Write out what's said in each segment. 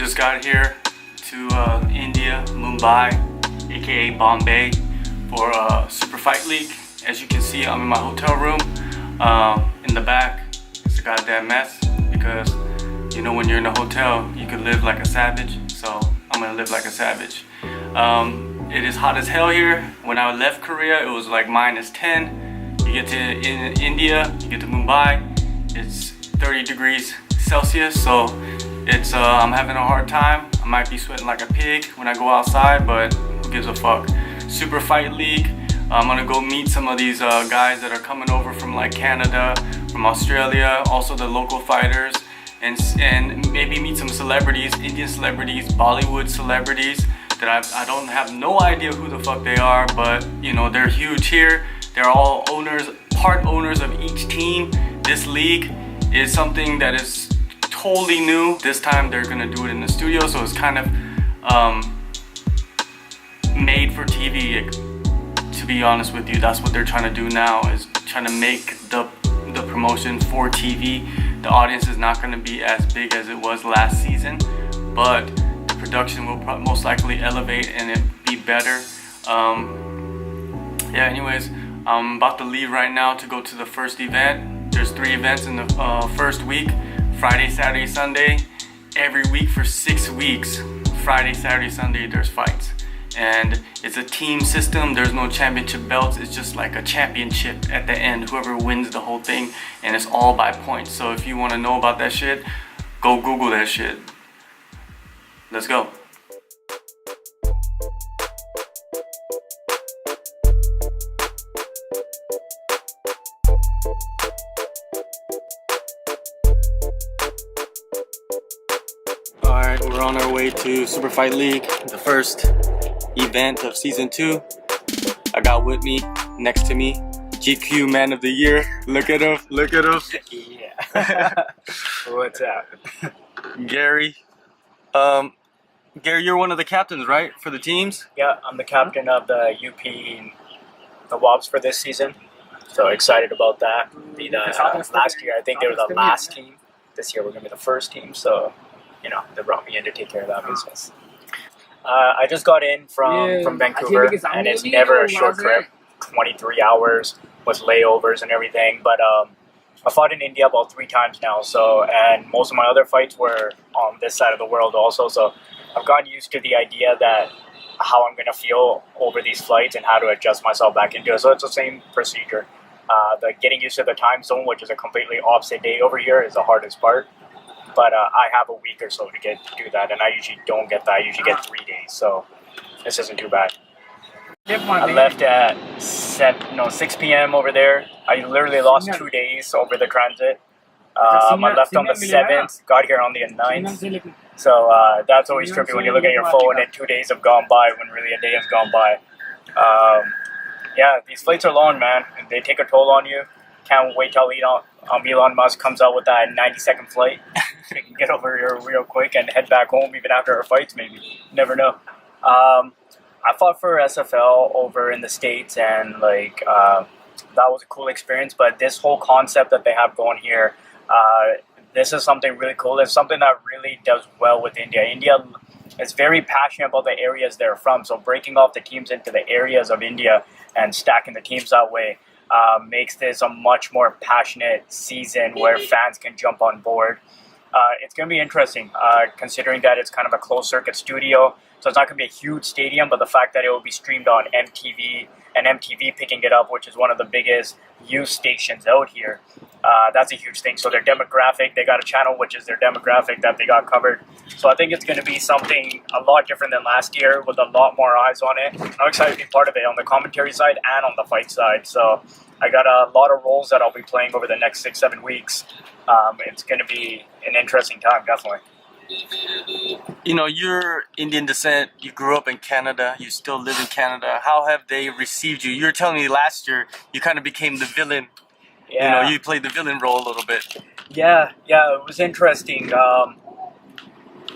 just got here to India, Mumbai, aka Bombay, for Super Fight League. As you can see, I'm in my hotel room. In the back, it's a goddamn mess because you know when you're in a hotel, you can live like a savage. So I'm gonna live like a savage. It is hot as hell here. When I left Korea, it was like -10. You get to India, you get to Mumbai, it's 30 degrees Celsius. So it's I'm having a hard time. I might be sweating like a pig when I go outside, but who gives a fuck? Super Fight League. I'm gonna go meet some of these guys that are coming over from like Canada, from Australia, also the local fighters, and maybe meet some celebrities, Indian celebrities, Bollywood celebrities that I don't have no idea who the fuck they are, but you know they're huge here. They're all owners, part owners of each team. This league is something that is totally new. This time they're gonna do it in the studio, so it's kind of made for TV. To be honest with you, that's what they're trying to do now, is trying to make the promotion for TV. The audience is not going to be as big as it was last season, but the production will most likely elevate and it be better. Yeah, anyways, I'm about to leave right now to go to the first event. There's 3 events in the first week: Friday, Saturday, Sunday. Every week for 6 weeks, Friday, Saturday, Sunday, there's fights. And it's a team system. There's no championship belts. It's just like a championship at the end, whoever wins the whole thing, and it's all by points. So if you want to know about that shit, go Google that shit. Let's go. Alright, we're on our way to Super Fight League, the first event of season 2. I got with me, next to me, GQ Man of the Year. Look at him, look at him. Yeah. What's up? Gary. Gary, you're one of the captains, right, for the teams? Yeah, I'm the captain of the UP the Wobs for this season. So excited about that. Last year, I think they were the last team. This year, we're going to be the first team. So, you know, they brought me in to take care of that business. I just got in from Vancouver, and it's never a short trip, 23 hours with layovers and everything. But I fought in India about 3 times now, so, and most of my other fights were on this side of the world also. So I've gotten used to the idea that how I'm going to feel over these flights and how to adjust myself back into it. So it's the same procedure. The getting used to the time zone, which is a completely opposite day over here, is the hardest part. But I have a week or so to do that, and I usually don't get that. I usually get 3 days, so this isn't too bad. I left at 6 p.m. over there. I literally lost 2 days over the transit. I left on the 7th, got here on the 9th. So that's always trippy when you look at your phone and 2 days have gone by when really a day has gone by. Yeah, these flights are long, man, and they take a toll on you. Can't wait till Elon Musk comes out with that 90-second flight. We can get over here real quick and head back home even after our fights, maybe. Never know. I fought for SFL over in the States, and like that was a cool experience. But this whole concept that they have going here, this is something really cool. It's something that really does well with India. India is very passionate about the areas they're from. So breaking off the teams into the areas of India and stacking the teams that way makes this a much more passionate season where fans can jump on board. It's going to be interesting, considering that it's kind of a closed-circuit studio, so it's not going to be a huge stadium, but the fact that it will be streamed on MTV, and MTV picking it up, which is one of the biggest youth stations out here, that's a huge thing. So their demographic, they got a channel which is their demographic that they got covered. So I think it's going to be something a lot different than last year with a lot more eyes on it. I'm excited to be part of it on the commentary side and on the fight side. So I got a lot of roles that I'll be playing over the next 6-7 weeks. It's going to be an interesting time, definitely. You know, you're Indian descent, you grew up in Canada, you still live in Canada. How have they received you? You were telling me last year you kind of became the villain. Yeah. You know, you played the villain role a little bit. Yeah, it was interesting.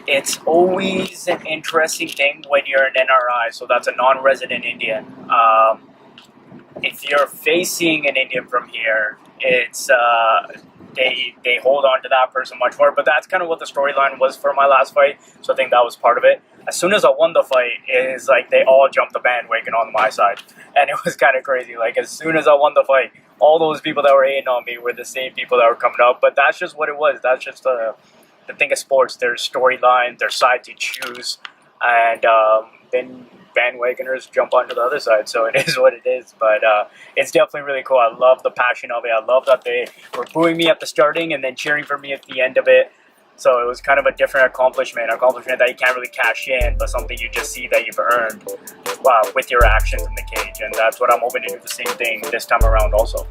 It's always an interesting thing when you're an NRI, so that's a non-resident Indian. If you're facing an Indian from here, it's they hold on to that person much more. But that's kind of what the storyline was for my last fight. So I think that was part of it. As soon as I won the fight, it's like they all jumped the bandwagon on my side, and it was kind of crazy. Like as soon as I won the fight, all those people that were hating on me were the same people that were coming up. But that's just what it was. That's just the thing of sports. There's storyline, there's side to choose, and then bandwagoners jump onto the other side. So it is what it is. But it's definitely really cool. I love the passion of it. I love that they were booing me at the starting and then cheering for me at the end of it. So it was kind of a different accomplishment that you can't really cash in, but something you just see that you've earned with your actions in the cage. And that's what I'm hoping to do the same thing this time around also.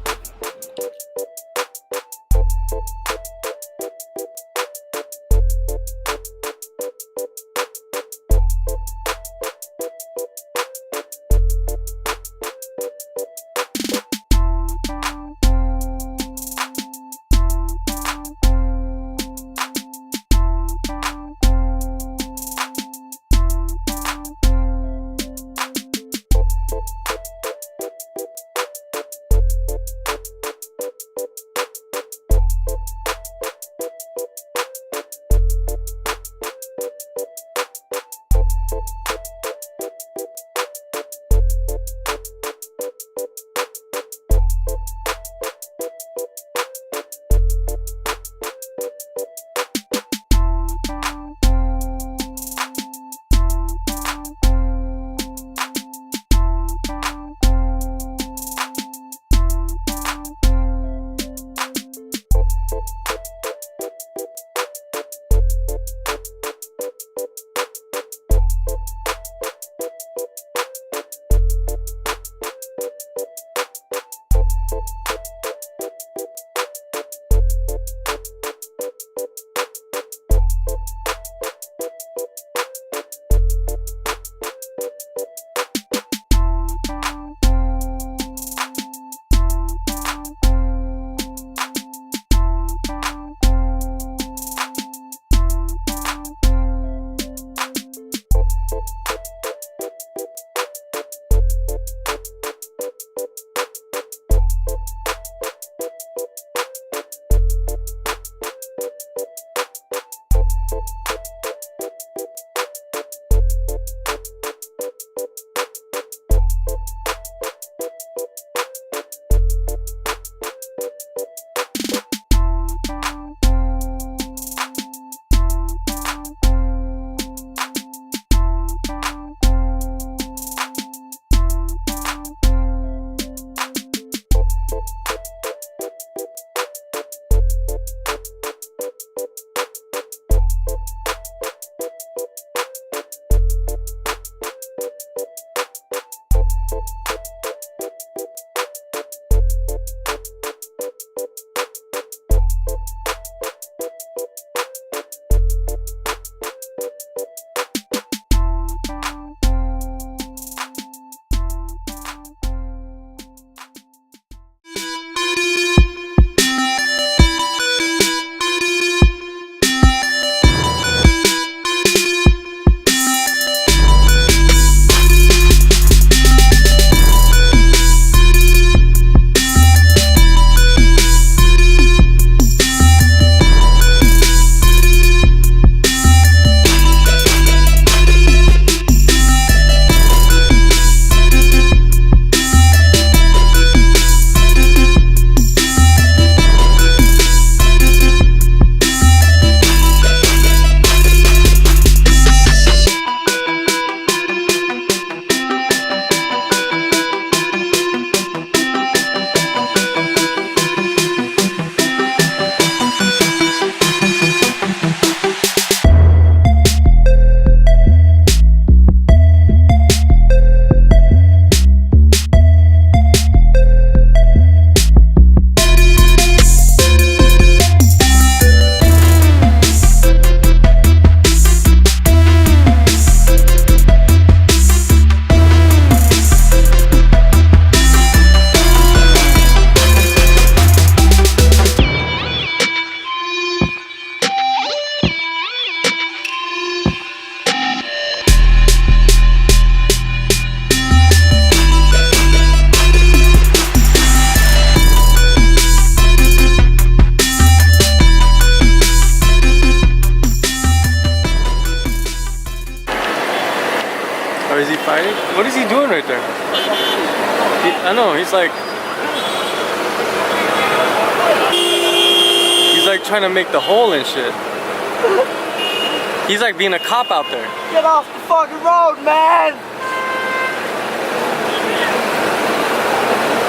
It's like he's like trying to make the hole and shit. He's like being a cop out there. Get off the fucking road, man!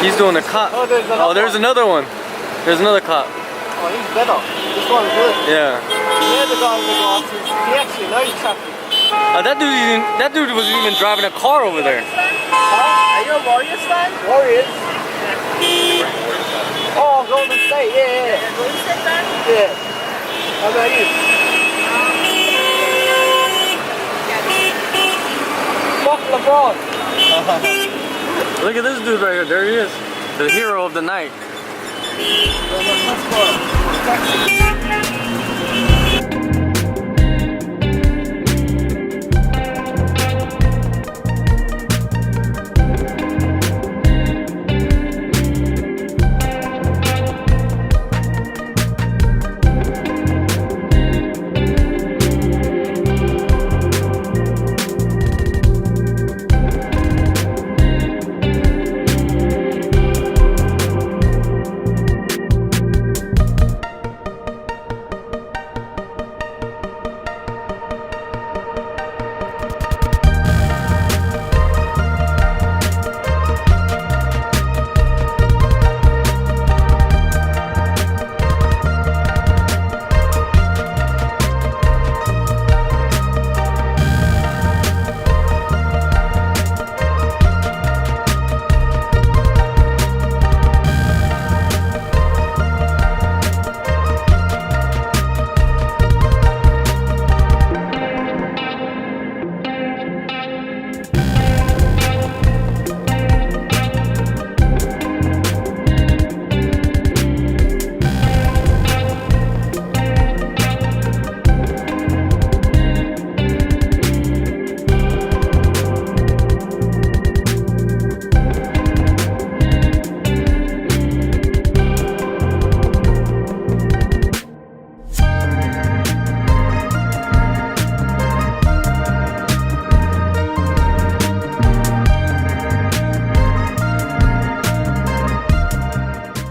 He's doing a cop. Oh, There's another one. There's another cop. Oh, he's better. This one's good. Yeah. Yeah, the guy with the glasses. He actually knows traffic. That dude wasn't even driving a car over there. Huh? Are you a Warriors fan? Warriors? Oh, Golden State, yeah. Golden State fan? Yeah. How about you? Fuck LeBron. Look at this dude right here. There he is. The hero of the night.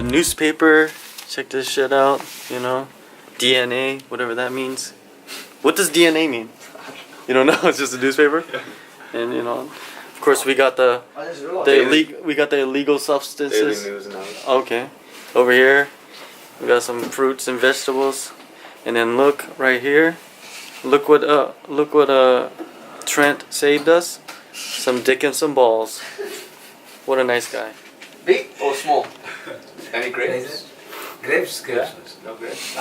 Newspaper, check this shit out, you know, DNA, whatever that means. What does DNA mean? You don't know? It's just a newspaper. And you know, of course we got the illegal substances. Daily news now. Okay, over here we got some fruits and vegetables, and then look right here, look what Trent saved us, some dick and some balls. What a nice guy. Big or small? Any grapes? Grapes? Grapes? No grapes?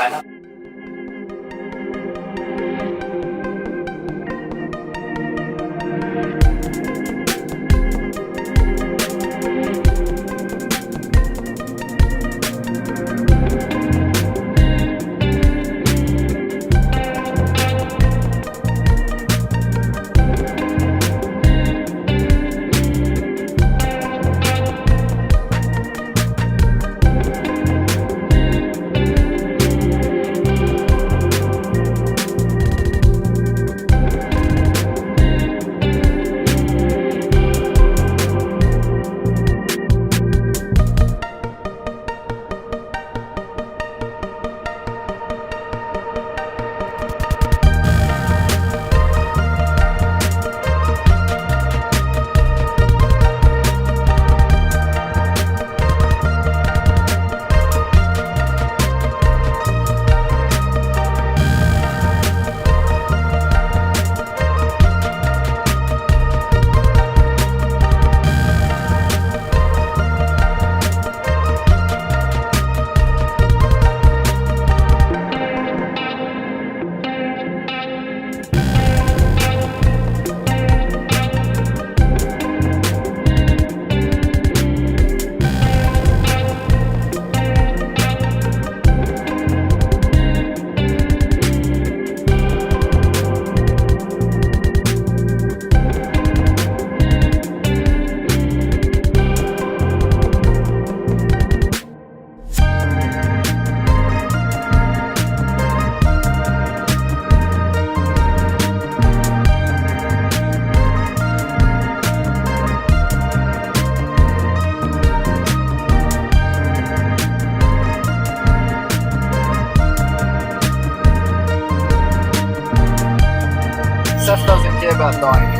Seth doesn't care about dying.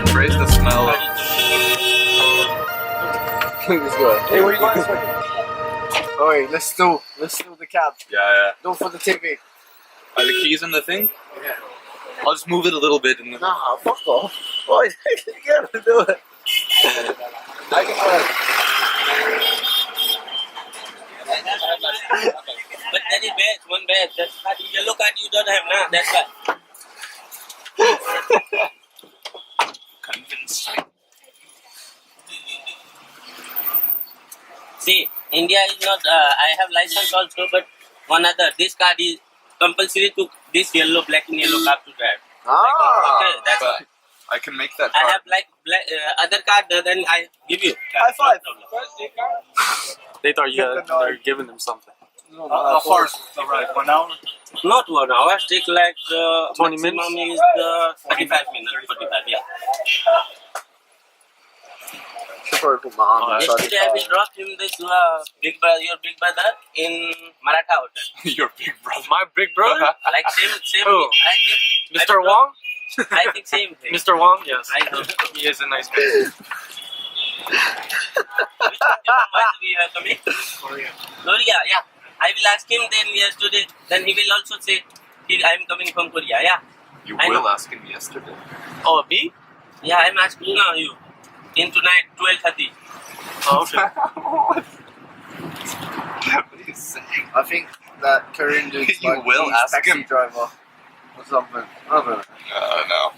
Embrace the smell of. Let's go. Hey, where you going? Oh wait, let's steal the cab. Yeah. Do it for the TV. Are the keys in the thing? Yeah. I'll just move it a little bit and then. Nah, fuck off. Why you gotta do it? I can do it. But that is bad, one bad. That's card, yellow card you don't have now, that's why. Convincing. See, India is not, I have license also, but one other, this card is compulsory to this yellow, black and yellow card to drive. Okay, that's why. I can make that I card. have like black, other card, then I give you. High five. No problem. They thought they're giving them something. How far is the ride? 1 hour? Not 1 hour, take like 20 maximum minutes? is 45 minutes, 45, yeah. Should probably put my arm inside the Yesterday I will drop him this big brother, your big brother in Maratha Hotel. Your big brother. My big brother? Like same. Who? I think. Mr. Wong? I think same thing. Mr. Wong? Yes. I know. He is a nice person. Which we are coming? Korea, yeah. I will ask him then yesterday. Then he will also say, I am coming from Korea. Yeah. You I will know. ask him yesterday. Oh, me? Yeah, I am asking now you. In tonight 12:30. Oh, okay. What are you saying? I think that Korean dude's You like will his ask taxi him. driver or something. I don't know. No.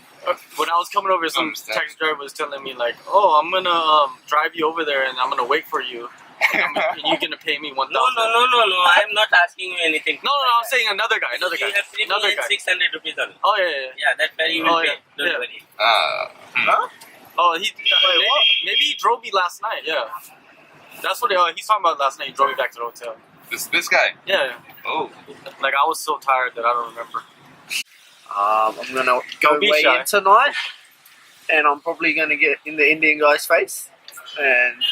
When I was coming over, some Understand. taxi driver was telling me like, "Oh, I'm gonna drive you over there, and I'm gonna wait for you, and you're gonna pay me 1,000." No. I am not asking you anything. No, I'm saying another guy. You have 600 rupees on. Oh yeah. Yeah, that fare you will Oh, pay. yeah. Don't Yeah. worry. Oh, maybe he drove me last night. Yeah, that's what he's talking about last night. He drove me back to the hotel. This guy. Yeah, Oh. like I was so tired that I don't remember. I'm gonna go Don't be weigh shy. in tonight, and I'm probably gonna get in the Indian guy's face and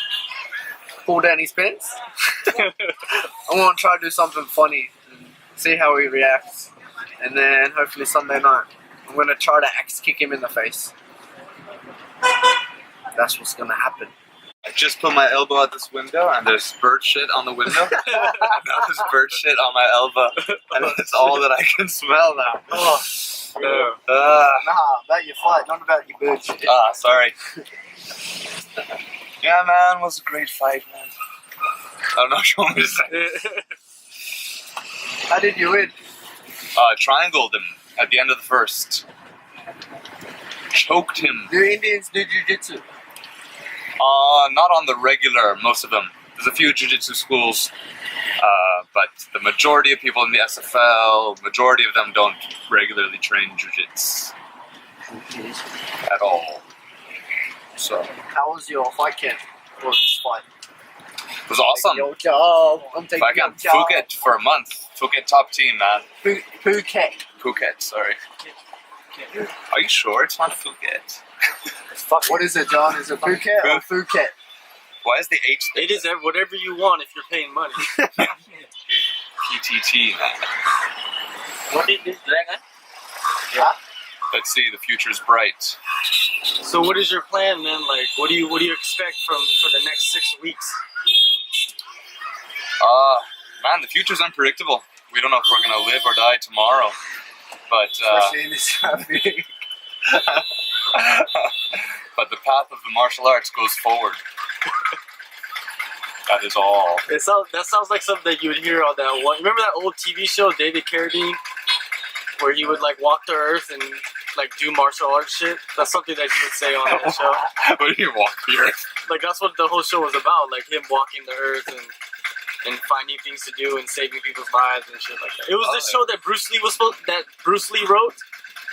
pull down his pants. I want to try to do something funny and see how he reacts, and then hopefully Sunday night I'm gonna try to axe kick him in the face. That's what's gonna happen. I just put my elbow out this window and there's bird shit on the window. And now there's bird shit on my elbow. And it's all that I can smell now. Oh, nah, about your fight, not about your bird shit. Sorry. Yeah, man, it was a great fight, man. I don't know what you want me to say. How did you win? Triangled him at the end of the first. Choked him. Do Indians do jiu-jitsu? Not on the regular, most of them. There's a few jiu-jitsu schools, but the majority of people in the SFL, majority of them don't regularly train jiu-jitsu at all. So, How was your fight camp for this fight? it was awesome. Your job. I'm taking Fight your camp, job. Phuket for a month. Phuket top team, man. Phuket. Phuket, sorry. Are you sure it's not Phuket? What is it, John? Is it Phuket or Phuket? Why is the H there? It is whatever you want if you're paying money. PTT, man. What is this dragon? Yeah. Let's see, the future's bright. So what is your plan, man? Like, what do you expect for the next 6 weeks? Man, the future's unpredictable. We don't know if we're gonna live or die tomorrow. But Especially in this traffic. but the path of the martial arts goes forward. That is all. That sounds like something that you would hear on that one. Remember that old TV show, David Carradine, where he would like walk the earth and like do martial arts shit? That's something that he would say on that show. What do you walk the earth? Like that's what the whole show was about, like him walking the earth and finding things to do and saving people's lives and shit like that. It was this show that Bruce Lee wrote,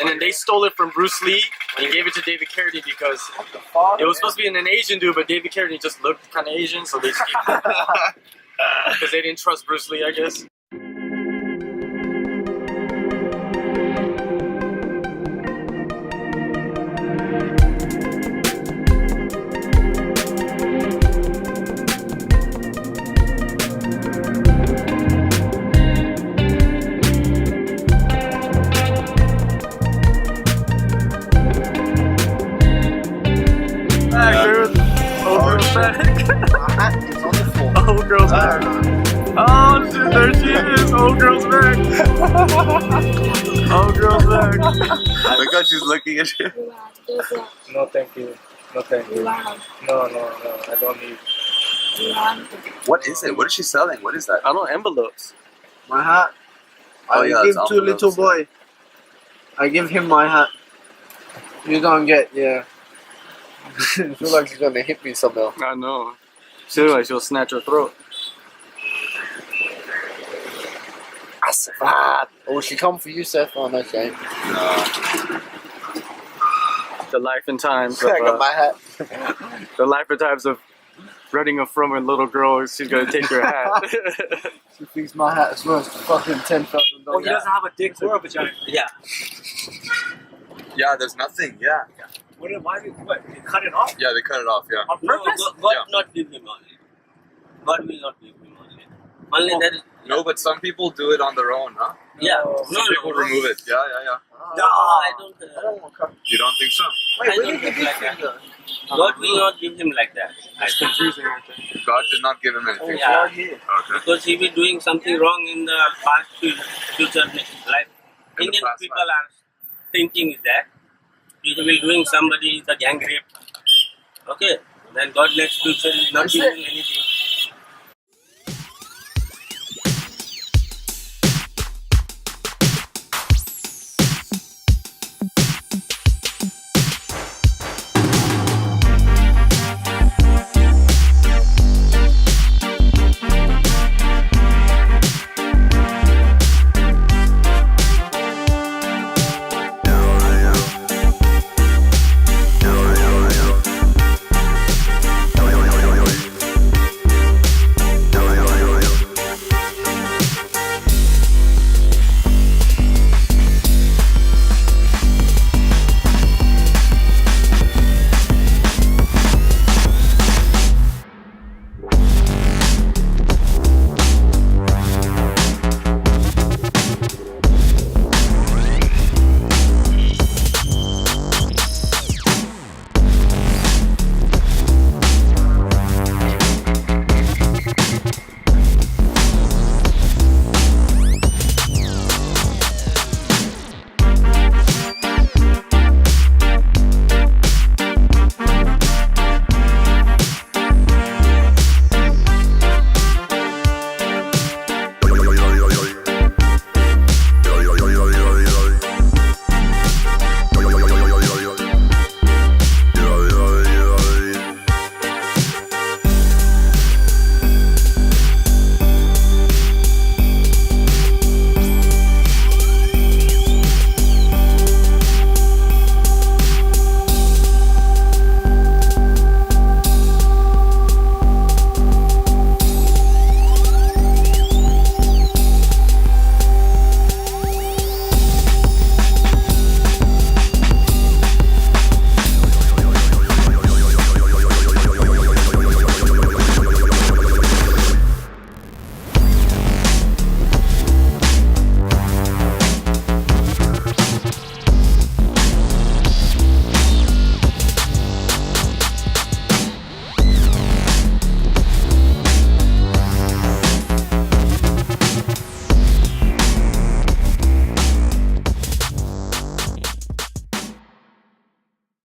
and then they stole it from Bruce Lee and gave it to David Carradine because it was supposed to be an Asian dude, but David Carradine just looked kind of Asian, so they just gave it because they didn't trust Bruce Lee, I guess. Oh shit, there she is. Old girl's back. Old girl's back. Look how she's looking at you. No, thank you. No, thank you. No, I don't need. What is it? What is she selling? What is that? I don't know, envelopes. My hat. Oh, I yeah, give it's to little envelopes, boy. I give him my hat. You don't get, yeah. I feel like he's gonna hit me somehow. I know. She looks like she'll snatch her throat. Oh, she come for you, Seth? Oh, no shame. The life and times of I got my hat. the life and times of running from a little girl. She's gonna take your hat. She thinks my hat is worth fucking $10,000. Oh, he doesn't have a dick or a vagina. Yeah. Yeah, there's nothing. Yeah. Why did they cut it off? Yeah, they cut it off. Yeah. On No, purpose? God Yeah. not give him only. God will not give him only. Only that is. No, but some people do it on their own, huh? Yeah. Some people remove it. Yeah. No, I don't. You don't think so? I don't think like that. God will not give him like that. It's confusing. God did not give him anything. Yeah. Okay. Because he will doing something wrong in the past future life. In the Indian past people life. are thinking is that he will doing somebody the gang rape. Okay, then God next future is not giving anything.